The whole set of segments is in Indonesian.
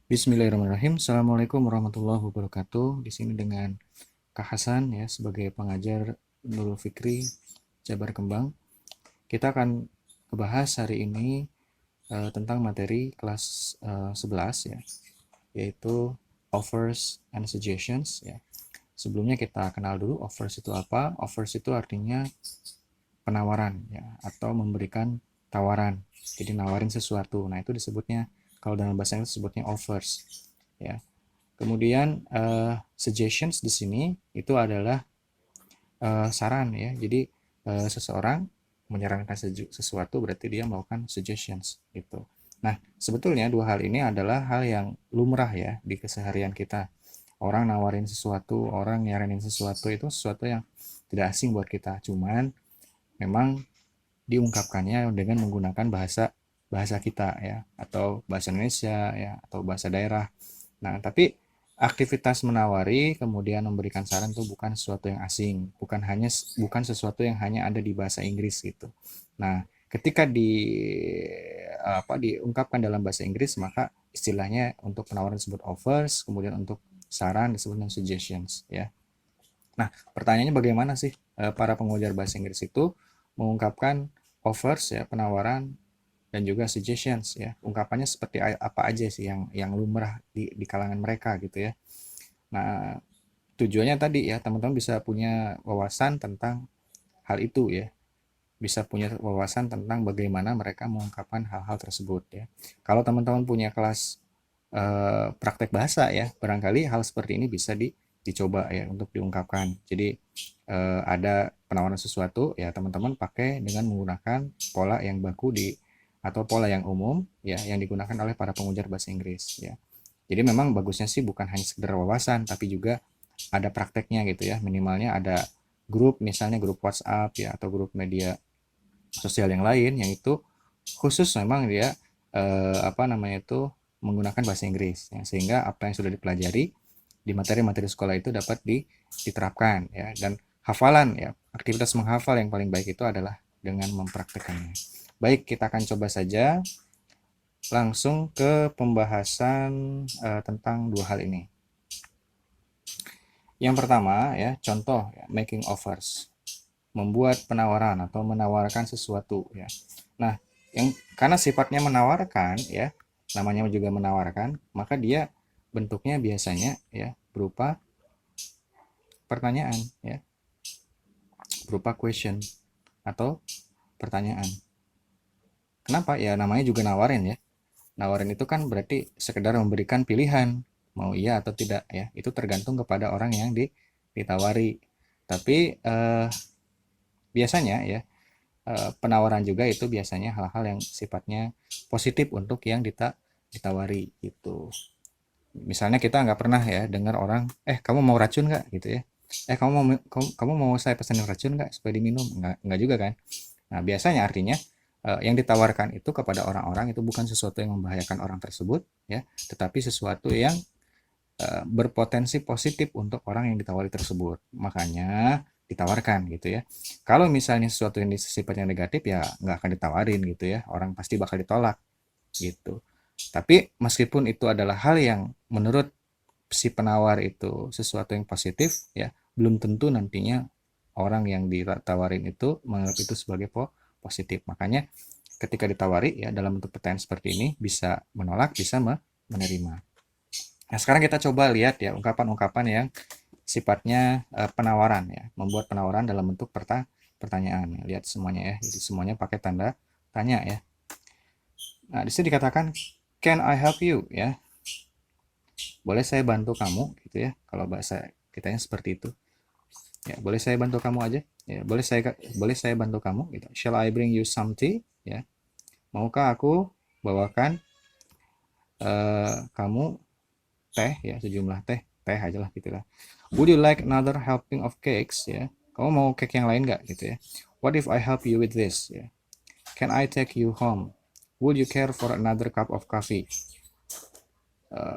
Bismillahirrahmanirrahim. Assalamualaikum warahmatullahi wabarakatuh. Di sini dengan Kak Hasan ya sebagai pengajar Nurul Fikri Jabar Kembang. Kita akan membahas hari ini tentang materi kelas 11 ya, yaitu offers and suggestions ya. Sebelumnya kita kenal dulu offers itu apa. Offers itu artinya penawaran ya atau memberikan tawaran. Jadi nawarin sesuatu. Nah, itu disebutnya kalau dalam bahasa Inggris disebutnya offers ya. Kemudian suggestions di sini itu adalah saran ya. Jadi seseorang menyarankan sesuatu berarti dia melakukan suggestions gitu. Nah, sebetulnya dua hal ini adalah hal yang lumrah ya di keseharian kita. Orang nawarin sesuatu, orang nyaranin sesuatu itu sesuatu yang tidak asing buat kita. Cuman memang diungkapkannya dengan menggunakan bahasa bahasa kita ya atau bahasa Indonesia ya atau bahasa daerah. Nah, tapi aktivitas menawari kemudian memberikan saran itu bukan sesuatu yang asing, bukan sesuatu yang hanya ada di bahasa Inggris gitu. Nah, ketika diungkapkan dalam bahasa Inggris maka istilahnya untuk penawaran disebut offers, kemudian untuk saran disebut suggestions ya. Nah, pertanyaannya bagaimana sih para pengujar bahasa Inggris itu mengungkapkan offers ya, penawaran dan juga suggestions ya. Ungkapannya seperti apa aja sih yang lumrah di kalangan mereka gitu ya. Nah, tujuannya tadi ya teman-teman bisa punya wawasan tentang hal itu ya. Bisa punya wawasan tentang bagaimana mereka mengungkapkan hal-hal tersebut ya. Kalau teman-teman punya kelas praktek bahasa ya, barangkali hal seperti ini bisa dicoba ya untuk diungkapkan. Jadi ada penawaran sesuatu ya teman-teman pakai dengan menggunakan pola yang baku atau pola yang umum ya yang digunakan oleh para pengujar bahasa Inggris ya. Jadi memang bagusnya sih bukan hanya sekedar wawasan tapi juga ada prakteknya gitu ya. Minimalnya ada grup misalnya grup WhatsApp ya atau grup media sosial yang lain yang itu khusus memang dia apa namanya itu menggunakan bahasa Inggris ya, sehingga apa yang sudah dipelajari di materi-materi sekolah itu dapat diterapkan ya dan hafalan ya aktivitas menghafal yang paling baik itu adalah dengan mempraktekannya. Baik, kita akan coba saja langsung ke pembahasan tentang dua hal ini. Yang pertama ya contoh ya, making offers, membuat penawaran atau menawarkan sesuatu ya. Nah, yang karena sifatnya menawarkan ya, namanya juga menawarkan, maka dia bentuknya biasanya ya berupa pertanyaan ya, berupa question atau pertanyaan. Kenapa? Ya namanya juga nawarin ya. Nawarin itu kan berarti sekedar memberikan pilihan mau iya atau tidak ya. Itu tergantung kepada orang yang ditawari. Tapi biasanya ya penawaran juga itu biasanya hal-hal yang sifatnya positif untuk yang ditawari gitu. Misalnya kita nggak pernah ya dengar orang, kamu mau racun nggak gitu ya? Kamu mau saya pesenin racun nggak supaya diminum? Nggak juga kan? Nah biasanya artinya yang ditawarkan itu kepada orang-orang itu bukan sesuatu yang membahayakan orang tersebut ya, tetapi sesuatu yang berpotensi positif untuk orang yang ditawari tersebut. Makanya ditawarkan gitu ya. Kalau misalnya sesuatu yang sifatnya negatif ya nggak akan ditawarin gitu ya. Orang pasti bakal ditolak gitu. Tapi meskipun itu adalah hal yang menurut si penawar itu sesuatu yang positif ya, belum tentu nantinya orang yang ditawarin itu menganggap itu sebagai positif. Makanya ketika ditawari ya dalam bentuk pertanyaan seperti ini bisa menolak, bisa menerima. Nah, sekarang kita coba lihat ya ungkapan-ungkapan yang sifatnya penawaran ya, membuat penawaran dalam bentuk pertanyaan. Lihat semuanya ya, jadi semuanya pakai tanda tanya ya. Nah, di sini dikatakan can I help you ya. Boleh saya bantu kamu gitu ya. Kalau bahasa kitanya seperti itu. Ya, boleh saya bantu kamu aja. Ya, boleh saya bantu kamu gitu. Shall I bring you some tea? Ya. Maukah aku bawakan kamu teh ya, sejumlah teh aja lah gitu lah. Would you like another helping of cakes ya? Kamu mau cake yang lain nggak gitu ya? What if I help you with this ya? Can I take you home? Would you care for another cup of coffee?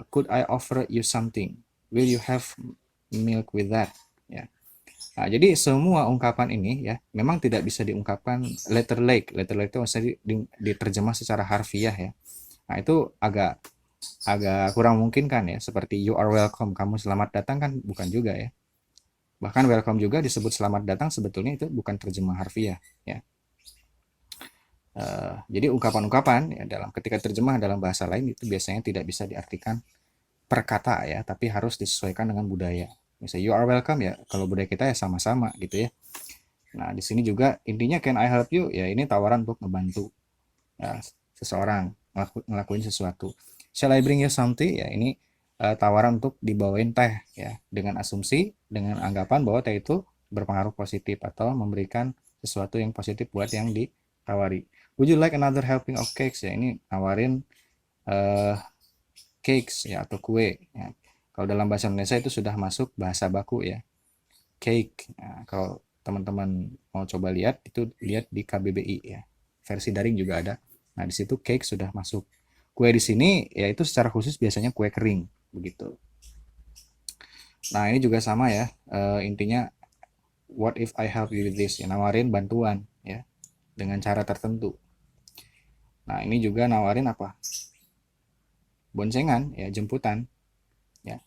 Could I offer you something? Will you have milk with that? Ya. Nah, jadi semua ungkapan ini ya memang tidak bisa diungkapkan letter like. Letter like itu maksudnya diterjemah secara harfiah ya. Nah, itu agak agak kurang mungkin kan ya, seperti you are welcome, kamu selamat datang kan bukan juga ya. Bahkan welcome juga disebut selamat datang sebetulnya itu bukan terjemah harfiah ya. Jadi ungkapan-ungkapan ya dalam ketika terjemah dalam bahasa lain itu biasanya tidak bisa diartikan per kata ya, tapi harus disesuaikan dengan budaya. Misalnya you are welcome ya, kalau budaya kita ya sama-sama gitu ya. Nah, di sini juga intinya can I help you ya, ini tawaran untuk ngebantu ya, seseorang ngelakuin sesuatu. Shall I bring you something ya, ini tawaran untuk dibawain teh ya, dengan asumsi dengan anggapan bahwa teh itu berpengaruh positif atau memberikan sesuatu yang positif buat yang ditawari. Would you like another helping of cakes ya, ini nawarin cakes ya atau kue ya. Kalau dalam bahasa Indonesia itu sudah masuk bahasa baku ya, cake. Nah, kalau teman-teman mau coba lihat itu lihat di KBBI ya, versi daring juga ada. Nah, di situ cake sudah masuk. Kue di sini ya itu secara khusus biasanya kue kering begitu. Nah, ini juga sama ya, intinya what if I help you with this ya, nawarin bantuan ya dengan cara tertentu. Nah, ini juga nawarin apa, boncengan ya, jemputan ya,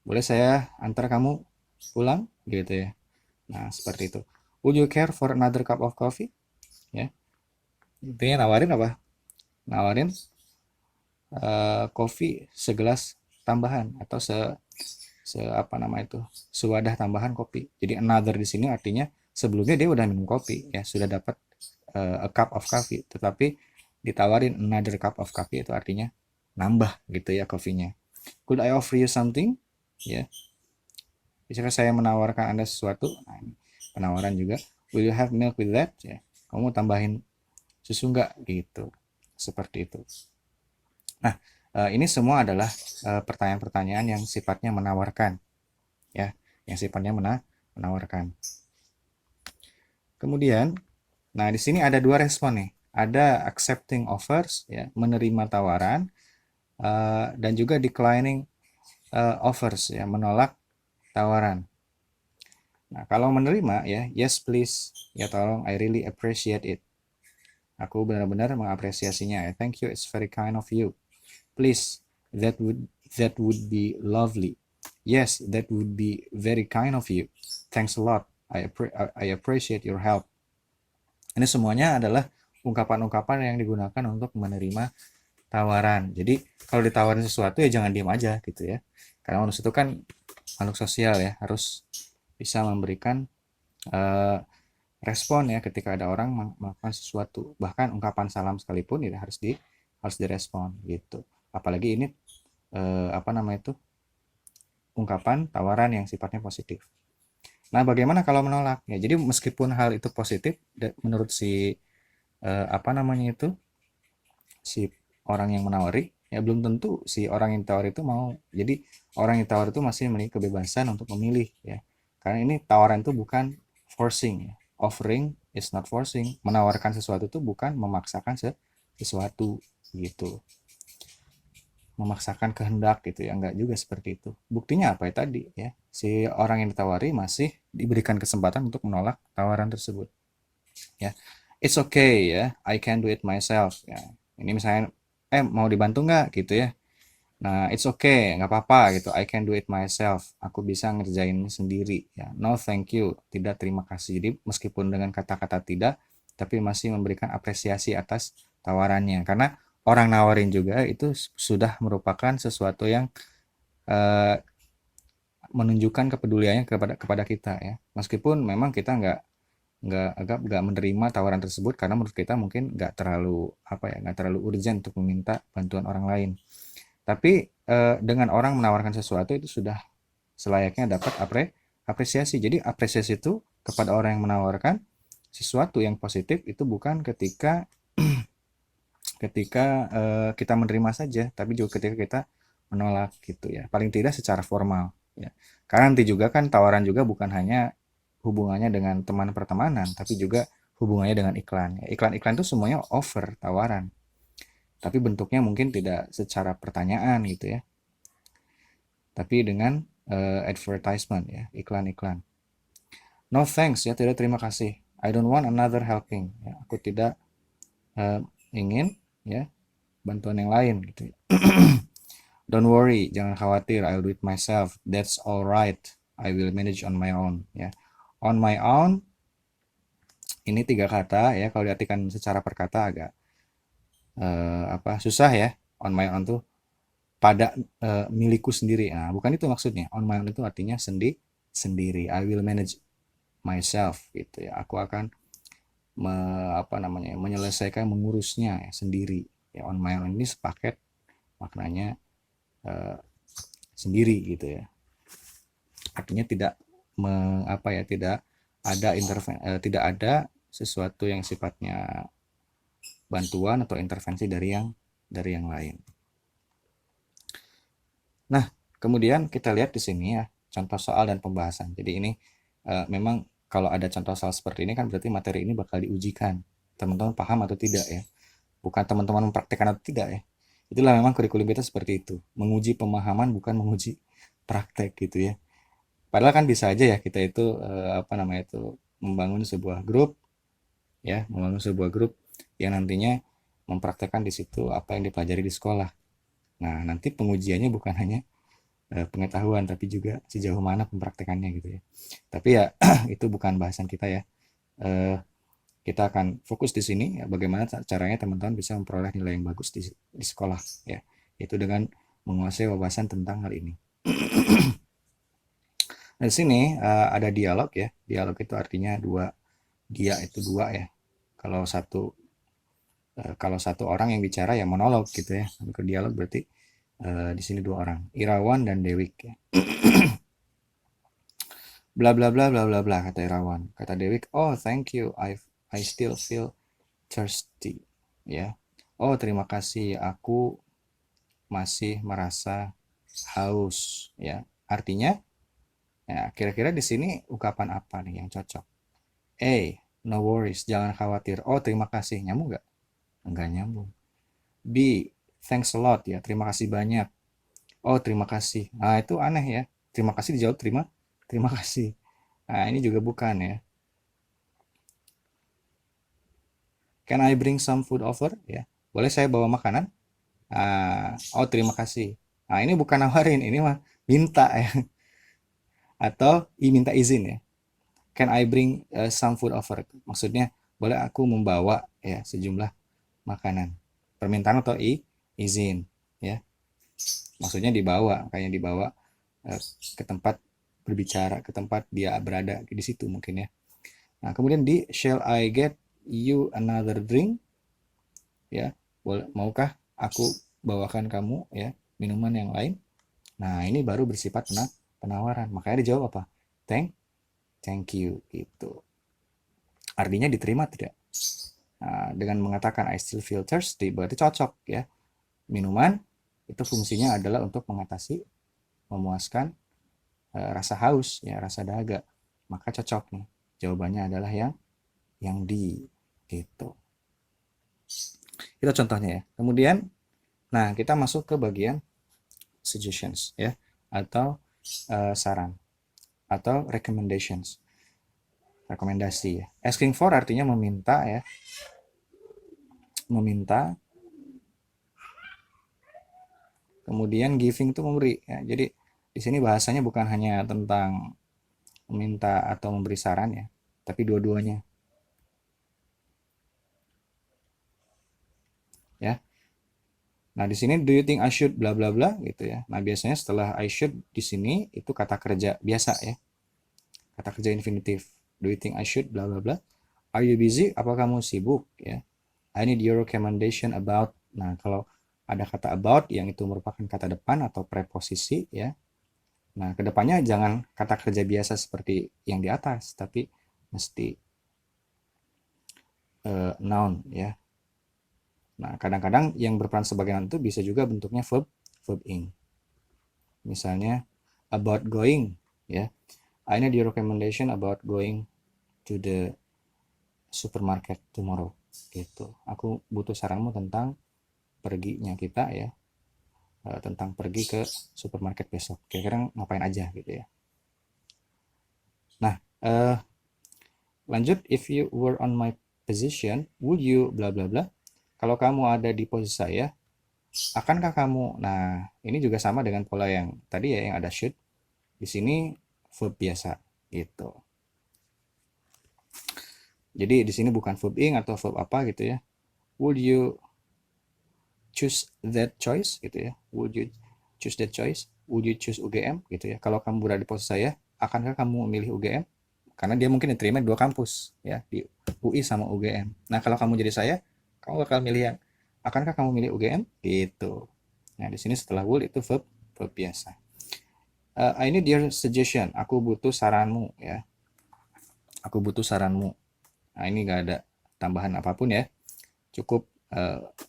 boleh saya antar kamu pulang gitu ya. Nah, seperti itu. Would you care for another cup of coffee ya, intinya nawarin apa, nawarin kopi segelas tambahan atau apa nama itu, sewadah tambahan kopi. Jadi another di sini artinya sebelumnya dia udah minum kopi ya, sudah dapat a cup of coffee, tetapi ditawarin another cup of coffee itu artinya nambah gitu ya kopinya. Could I offer you something ya, bisakah saya menawarkan Anda sesuatu. Nah, ini penawaran juga. Will you have milk with that ya, kamu tambahin susu nggak gitu, seperti itu. Nah, ini semua adalah pertanyaan-pertanyaan yang sifatnya menawarkan ya, yang sifatnya menawarkan. Kemudian, nah di sini ada dua respon nih. Ada accepting offers ya, menerima tawaran, dan juga declining offers ya, menolak tawaran. Nah, kalau menerima ya, yes please ya, tolong, I really appreciate it. Aku benar-benar mengapresiasinya ya. Thank you, it's very kind of you. Please, that would be lovely. Yes, that would be very kind of you. Thanks a lot. I appreciate your help. Ini semuanya adalah ungkapan-ungkapan yang digunakan untuk menerima tawaran. Jadi kalau ditawarin sesuatu ya jangan diam aja gitu ya. Karena manusia itu kan makhluk sosial ya, harus bisa memberikan respon ya ketika ada orang melakukan sesuatu. Bahkan ungkapan salam sekalipun ya harus direspon gitu. Apalagi ini apa nama itu, ungkapan tawaran yang sifatnya positif. Nah, bagaimana kalau menolak? Ya, jadi meskipun hal itu positif menurut si apa namanya itu, si orang yang menawari, ya belum tentu si orang yang ditawar itu mau. Jadi orang yang ditawar itu masih memiliki kebebasan untuk memilih ya. Karena ini tawaran itu bukan forcing ya. Offering is not forcing. Menawarkan sesuatu itu bukan memaksakan sesuatu gitu, memaksakan kehendak gitu ya, enggak juga seperti itu. Buktinya apa ya tadi ya, si orang yang ditawari masih diberikan kesempatan untuk menolak tawaran tersebut ya. It's okay ya, I can do it myself ya. Ini misalnya mau dibantu nggak gitu ya, nah it's okay, nggak apa-apa gitu, I can do it myself, aku bisa ngerjain sendiri ya. No thank you, tidak terima kasih. Jadi meskipun dengan kata-kata tidak, tapi masih memberikan apresiasi atas tawarannya, karena orang nawarin juga itu sudah merupakan sesuatu yang eh, menunjukkan kepeduliannya kepada kita ya, meskipun memang kita nggak menerima tawaran tersebut karena menurut kita mungkin nggak terlalu apa ya, nggak terlalu urgent untuk meminta bantuan orang lain. Tapi dengan orang menawarkan sesuatu itu sudah selayaknya dapat apresiasi. Jadi apresiasi itu kepada orang yang menawarkan sesuatu yang positif itu bukan ketika ketika kita menerima saja, tapi juga ketika kita menolak gitu ya. Paling tidak secara formal ya. Karena nanti juga kan tawaran juga bukan hanya hubungannya dengan teman pertemanan, tapi juga hubungannya dengan iklan. Iklan-iklan itu semuanya offer, tawaran. Tapi bentuknya mungkin tidak secara pertanyaan gitu ya. Tapi dengan advertisement ya, iklan-iklan. No thanks ya, tidak terima kasih. I don't want another helping. Ya, aku tidak ingin ya bantuan yang lain gitu ya. Don't worry, jangan khawatir, I'll do it myself. That's all right. I will manage on my own, ya. On my own ini tiga kata ya, kalau diartikan secara perkata agak susah ya. On my own tuh pada milikku sendiri. Nah, bukan itu maksudnya. On my own itu artinya sendiri. I will manage myself gitu ya. Aku akan menyelesaikan mengurusnya ya, sendiri. Ya, on my own ini sepaket maknanya sendiri gitu ya. Artinya tidak tidak ada sesuatu yang sifatnya bantuan atau intervensi dari yang lain. Nah, kemudian kita lihat di sini ya, contoh soal dan pembahasan. Jadi ini memang kalau ada contoh soal seperti ini kan berarti materi ini bakal diujikan. Teman-teman paham atau tidak ya? Bukan teman-teman mempraktekkan atau tidak ya. Itulah memang kurikulum kita seperti itu. Menguji pemahaman bukan menguji praktek gitu ya. Padahal kan bisa aja ya kita itu membangun sebuah grup ya, membangun sebuah grup yang nantinya mempraktekkan di situ apa yang dipelajari di sekolah. Nah, nanti pengujiannya bukan hanya pengetahuan tapi juga sejauh mana pempraktekannya gitu ya. Tapi ya itu bukan bahasan kita ya. Kita akan fokus di sini ya, bagaimana caranya teman-teman bisa memperoleh nilai yang bagus di sekolah ya. Itu dengan menguasai wawasan tentang hal ini. Nah, di sini ada dialog ya. Dialog itu artinya dua, dia itu dua ya. Kalau satu orang yang bicara ya monolog gitu ya. Kalau dialog berarti di sini dua orang, Irawan dan Dewik ya. Bla bla bla bla bla bla kata Irawan. Kata Dewik, "Oh, thank you. I still feel thirsty." Ya. "Oh, terima kasih. Aku masih merasa haus." Ya. Artinya ya, kira-kira di sini ungkapan apa nih yang cocok? A, no worries, jangan khawatir. Oh, terima kasih. Nyambung nggak? Enggak nyambung. B, thanks a lot ya, terima kasih banyak. Oh, terima kasih. Nah, itu aneh ya. Terima kasih dijawab terima kasih. Nah, ini juga bukan ya. Can I bring some food over? Ya. Boleh saya bawa makanan? Oh, terima kasih. Nah, ini bukan nawarin, ini mah minta ya. Atau minta izin ya. Can I bring some food over? Maksudnya, boleh aku membawa ya sejumlah makanan. Permintaan atau izin ya. Maksudnya dibawa, kayaknya dibawa ke tempat berbicara, ke tempat dia berada di situ mungkin ya. Nah, kemudian di shall I get you another drink? Ya, boleh, maukah aku bawakan kamu ya minuman yang lain? Nah, ini baru bersifat penawaran. Makanya dijawab apa? Thank you gitu. Artinya diterima tidak? Nah, dengan mengatakan I still feel thirsty berarti cocok ya. Minuman itu fungsinya adalah untuk mengatasi, memuaskan rasa haus ya, rasa dahaga. Maka cocok nih. Jawabannya adalah yang di gitu. Itu contohnya ya. Kemudian nah, kita masuk ke bagian suggestions ya, atau saran atau recommendations. Rekomendasi ya. Asking for artinya meminta ya. Meminta. Kemudian giving itu memberi ya. Jadi di sini bahasanya bukan hanya tentang meminta atau memberi saran ya, tapi dua-duanya. Ya. Nah, di sini do you think I should bla bla bla gitu ya. Nah, biasanya setelah I should di sini itu kata kerja biasa ya. Kata kerja infinitif. Do you think I should bla bla bla? Are you busy? Apa kamu sibuk ya? I need your recommendation about. Nah, kalau ada kata about yang itu merupakan kata depan atau preposisi ya. Nah, kedepannya jangan kata kerja biasa seperti yang di atas, tapi mesti noun ya. Nah, kadang-kadang yang berperan sebagai noun itu bisa juga bentuknya verb ing. Misalnya about going ya. I need your recommendation about going to the supermarket tomorrow gitu. Aku butuh saranmu tentang perginya kita ya, tentang pergi ke supermarket besok. Kira-kira ngapain aja gitu ya. Nah, lanjut, if you were on my position, would you bla bla bla. Kalau kamu ada di posisi saya, Akankah kamu? Nah, ini juga sama dengan pola yang tadi ya, yang ada should. Di sini verb biasa gitu. Jadi di sini bukan verb ing atau verb apa gitu ya. Would you choose that choice gitu ya? Would you choose that choice? Would you choose UGM gitu ya? Kalau kamu berada di posisi saya, akankah kamu memilih UGM? Karena dia mungkin diterima di dua kampus ya, di UI sama UGM. Nah, kalau kamu jadi saya, kamu bakal milih yang akankah kamu milih UGM gitu. Nah, di sini setelah would itu verb biasa. I need your suggestion. Aku butuh saranmu ya. Aku butuh saranmu. Nah, ini nggak ada tambahan apapun ya. Cukup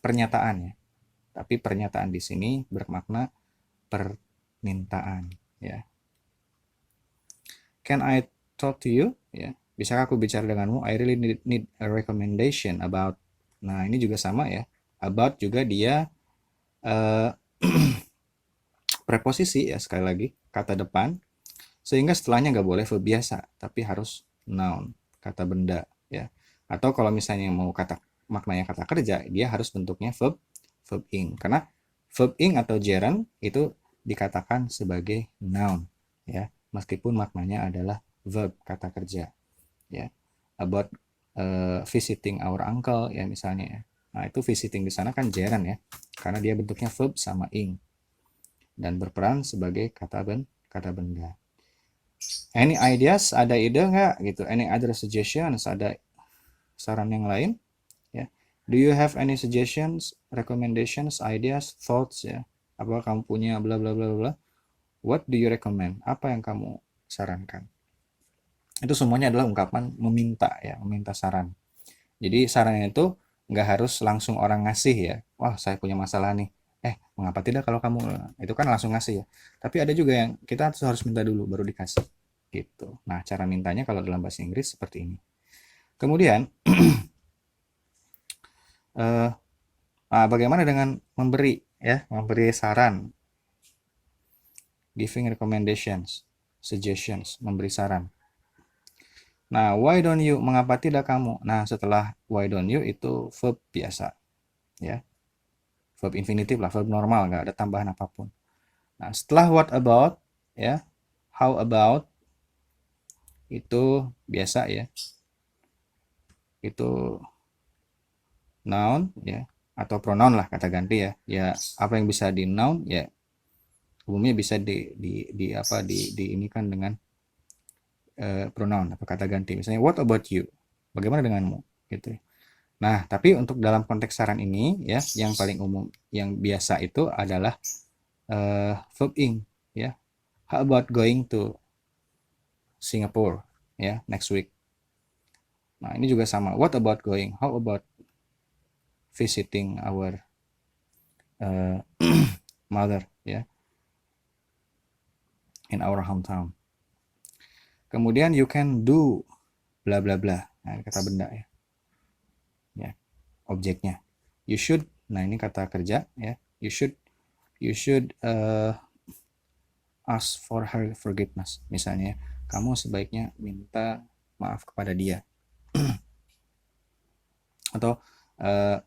pernyataan ya. Tapi pernyataan di sini bermakna permintaan ya. Can I talk to you? Ya. Bisakah aku bicara denganmu? I really need a recommendation about. Nah, ini juga sama ya. About juga dia preposisi ya, sekali lagi kata depan, sehingga setelahnya nggak boleh verb biasa, tapi harus noun, kata benda ya. Atau kalau misalnya mau kata maknanya kata kerja, dia harus bentuknya verb ing, karena verb ing atau gerund itu dikatakan sebagai noun ya, meskipun maknanya adalah verb, kata kerja ya. About visiting our uncle ya misalnya ya. Nah, itu visiting di sana kan gerund ya, karena dia bentuknya verb sama ing dan berperan sebagai kata benda. Any ideas? Ada ide nggak gitu? Any other suggestions? Ada saran yang lain? Ya. Do you have any suggestions, recommendations, ideas, thoughts? Ya. Apakah kamu punya bla bla bla bla? What do you recommend? Apa yang kamu sarankan? Itu semuanya adalah ungkapan meminta ya, meminta saran. Jadi sarannya itu nggak harus langsung orang ngasih ya. Wah, saya punya masalah nih. Mengapa tidak kalau kamu itu kan langsung ngasih ya. Tapi ada juga yang kita harus minta dulu baru dikasih. Gitu. Nah, cara mintanya kalau dalam bahasa Inggris seperti ini. Kemudian, eh, bagaimana dengan memberi ya, memberi saran, giving recommendations, suggestions, memberi saran. Nah, why don't you? Mengapa tidak kamu? Nah, setelah why don't you itu verb biasa ya, verb infinitif lah, verb normal, nggak ada tambahan apapun. Nah, setelah what about ya, how about itu biasa ya, itu noun ya, atau pronoun lah kata ganti ya. Ya, apa yang bisa di noun ya umumnya bisa di apa di ini kan dengan pronoun atau kata ganti. Misalnya what about you? Bagaimana denganmu? Gitu. Nah, tapi untuk dalam konteks saran ini ya, yang paling umum yang biasa itu adalah verb ing ya. How about going to Singapore ya next week? Nah, ini juga sama. What about going? How about visiting our mother ya in our hometown? Kemudian you can do bla bla bla. Nah, kata benda ya. Ya, objeknya. You should. Nah, ini kata kerja ya. You should ask for her forgiveness. Misalnya, kamu sebaiknya minta maaf kepada dia. Atau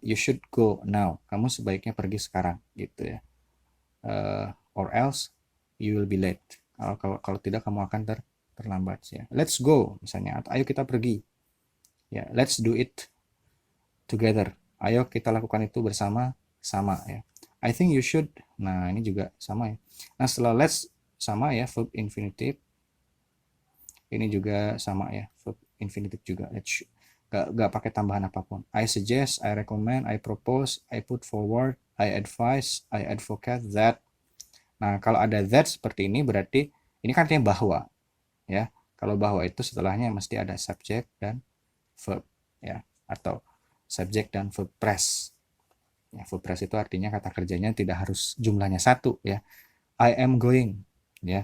you should go now. Kamu sebaiknya pergi sekarang gitu ya. Or else you will be late. Kalau tidak kamu akan terlambat ya. Let's go misalnya, atau ayo kita pergi. Ya, let's do it together. Ayo kita lakukan itu bersama-sama ya. I think you should. Nah, ini juga sama ya. Nah, setelah let's sama ya, verb infinitive. Ini juga sama ya, verb infinitive juga. Let's gak pakai tambahan apapun. I suggest, I recommend, I propose, I put forward, I advise, I advocate that. Nah, kalau ada that seperti ini berarti ini kan artinya bahwa ya. Kalau bahwa itu setelahnya mesti ada subject dan verb ya, atau subject dan verb phrase. Ya, verb phrase itu artinya kata kerjanya tidak harus jumlahnya satu ya. I am going ya.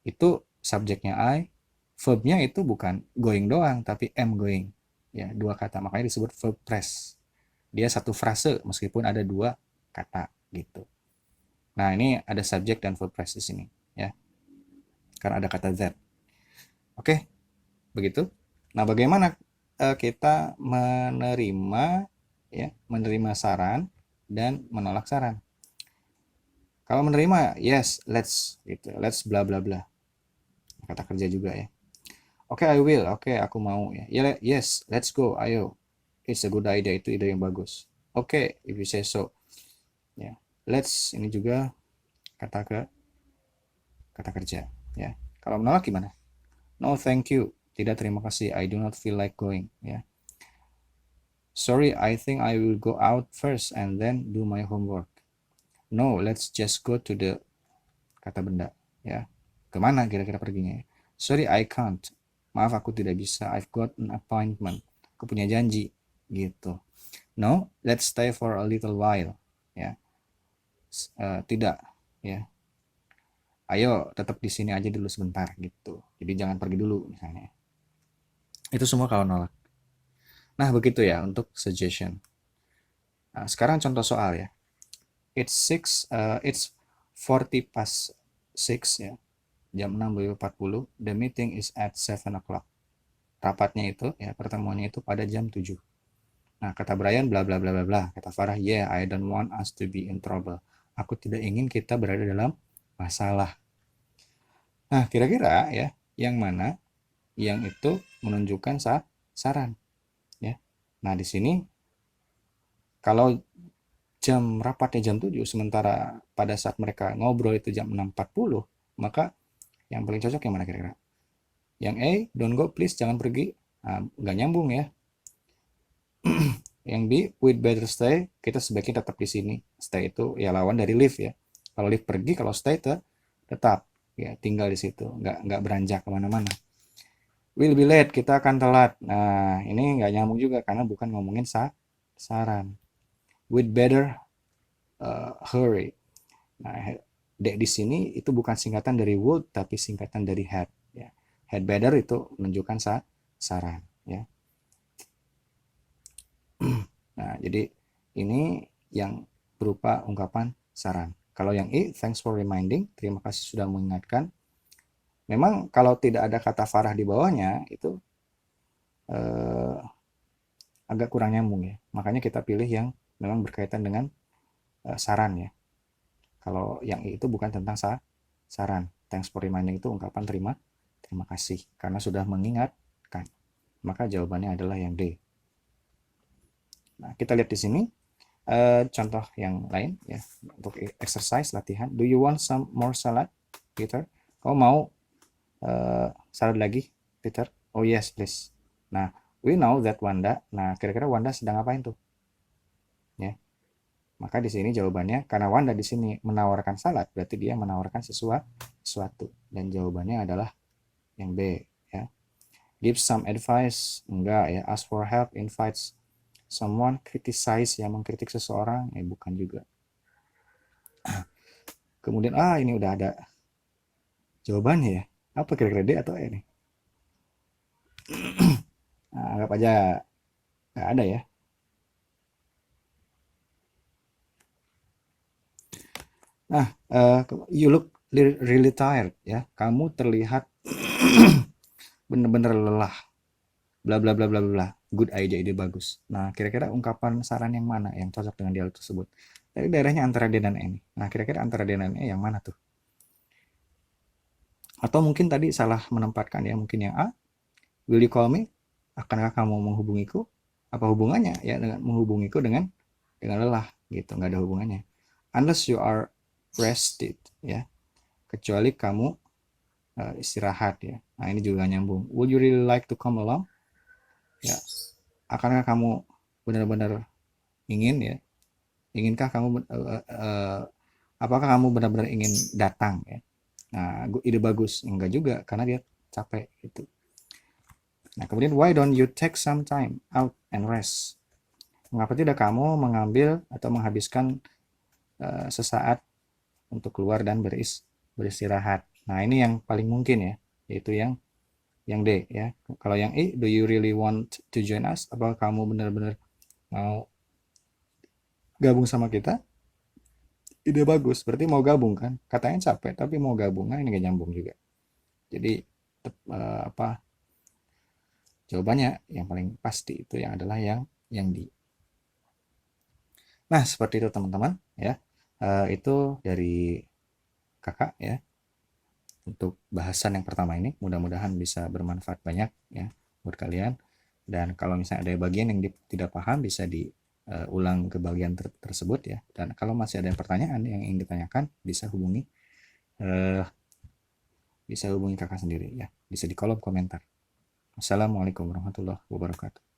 Itu subjeknya I, verbnya itu bukan going doang tapi am going. Ya, dua kata, makanya disebut verb phrase. Dia satu frase meskipun ada dua kata gitu. Nah, ini ada subjek dan verb phrase di sini ya. Karena ada kata that. Oke, begitu. Nah, bagaimana kita menerima ya, menerima saran dan menolak saran? Kalau menerima, yes, let's gitu. Let's bla bla bla. Kata kerja juga ya. Oke, I will. Oke, aku mau ya. Yes, let's go. Ayo. It's a good idea. Itu ide yang bagus. Oke, if you say so. Ya. Let's ini juga kata kerja ya. Kalau menolak gimana? No, thank you. Tidak, terima kasih. I do not feel like going ya. Sorry, I think I will go out first and then do my homework. No, let's just go to the kata benda ya. Kemana kira-kira perginya ya? Sorry, I can't. Maaf, aku tidak bisa. I've got an appointment. Aku punya janji gitu. No, let's stay for a little while ya. Tidak ya. Ayo tetap di sini aja dulu sebentar gitu. Jadi jangan pergi dulu misalnya. Itu semua kalau nolak. Nah, begitu ya untuk suggestion. Nah, sekarang contoh soal ya. It's 40 past 6 ya. Jam 6:40. The meeting is at 7 o'clock. Rapatnya itu ya, pertemuannya itu pada jam 7. Nah, kata Brian bla bla bla bla bla. Kata Farah, "Yeah, I don't want us to be in trouble." Aku tidak ingin kita berada dalam masalah. Nah, kira-kira ya, yang mana yang itu menunjukkan saran ya. Nah, di sini kalau jam rapatnya jam 7 sementara pada saat mereka ngobrol itu jam 6:40, maka yang paling cocok yang mana kira-kira? Yang A, don't go please, jangan pergi. Nah, nggak nyambung ya. Yang B, we'd better stay, kita sebaiknya tetap di sini. Stay itu ya lawan dari leave ya. Kalau leave pergi, kalau stay tetap ya tinggal di situ, nggak beranjak kemana-mana. Will be late, kita akan telat. Nah, ini nggak nyambung juga karena bukan ngomongin saran. We'd better hurry. Nah, di sini itu bukan singkatan dari would tapi singkatan dari had ya. Had better itu menunjukkan saran ya. Nah, jadi ini yang berupa ungkapan saran. Kalau yang I, thanks for reminding, terima kasih sudah mengingatkan. Memang kalau tidak ada kata Farah di bawahnya itu eh, agak kurang nyambung ya. Makanya kita pilih yang memang berkaitan dengan saran ya. Kalau yang I itu bukan tentang saran. Thanks for reminding itu ungkapan terima kasih karena sudah mengingatkan. Maka jawabannya adalah yang D. Nah, kita lihat di sini contoh yang lain ya untuk exercise latihan. Do you want some more salad, Peter? Kau mau salad lagi, Peter? Oh yes, please. Nah, we know that Wanda. Nah, kira-kira Wanda sedang ngapain tuh? Ya. Maka di sini jawabannya karena Wanda di sini menawarkan salad, berarti dia menawarkan sesuatu dan jawabannya adalah yang B ya. Give some advice, enggak ya. Ask for help, invites someone, criticize yang mengkritik seseorang, bukan juga. Kemudian ini udah ada jawabannya ya. Apa kira-kira D atau E nih? Nah, anggap aja nggak ada ya. Nah, you look really tired ya. Kamu terlihat bener-bener lelah. Bla bla bla bla bla. Good idea, ide bagus. Nah, kira-kira ungkapan saran yang mana yang cocok dengan dialog tersebut? Tadi daerahnya antara D dan E nih. Nah, kira-kira antara D dan E yang mana tuh? Atau mungkin tadi salah menempatkan ya, mungkin yang A, will you call me? Akankah kamu menghubungiku? Apa hubungannya ya dengan menghubungiku dengan lelah gitu, nggak ada hubungannya. Unless you are rested ya, kecuali kamu istirahat ya. Nah, ini juga nyambung. Would you really like to come along? Ya, akankah kamu benar-benar ingin ya? Inginkah kamu apakah kamu benar-benar ingin datang ya? Nah, ide bagus. Enggak juga karena dia capek gitu. Nah, kemudian why don't you take some time out and rest? Mengapa tidak kamu mengambil atau menghabiskan sesaat untuk keluar dan beristirahat? Nah, ini yang paling mungkin ya, yaitu yang D ya. Kalau yang E, do you really want to join us? Apakah kamu benar-benar mau gabung sama kita? Ide bagus, berarti mau gabung kan? Katanya capek tapi mau gabung, nah ini gak nyambung juga. Jadi apa jawabannya yang paling pasti itu yang adalah yang D. Nah, seperti itu teman-teman ya. Itu dari kakak ya untuk bahasan yang pertama ini. Mudah-mudahan bisa bermanfaat banyak ya buat kalian. Dan kalau misalnya ada bagian yang tidak paham bisa diulang ke bagian tersebut ya. Dan kalau masih ada pertanyaan yang ingin ditanyakan eh, bisa hubungi kakak sendiri ya. Bisa di kolom komentar. Assalamualaikum warahmatullahi wabarakatuh.